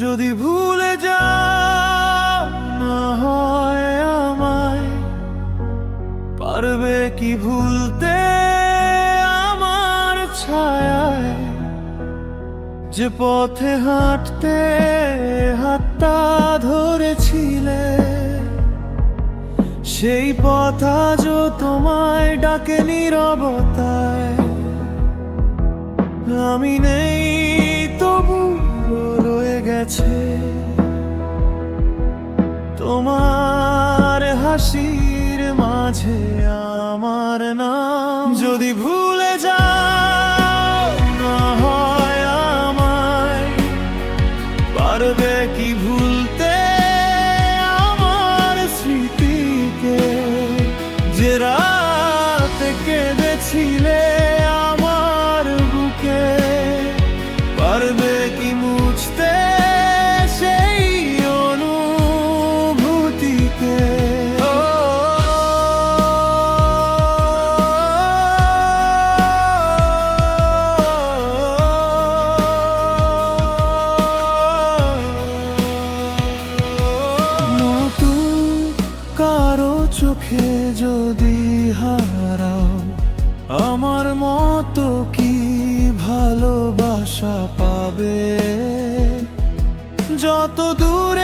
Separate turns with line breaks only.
যদি ভুলে যাও না হয় আমায়, পারবে কি ভুলতে আমার ছায়ায়? যে পথে হাঁটতে হাতটা ধরেছিলে, সেই পথ আজও তোমায় ডাকে নীরবতায়। আমি নেই তবু রয়ে গেছে তোমার হাসির মাঝে আমার নাম। যদি ভুলে যাও না হয় আমায়, পারবে কি ভুলতে আমার স্মৃতিকে? যে রাতে কেঁদেছিলে আমার বুকে, পারবে কি মুছতে সেই অনুভূতিকে? নতুন কারো চোখে যদি হারাও আমার মতো, কি ভালোবাসা পাবে? যত দূরে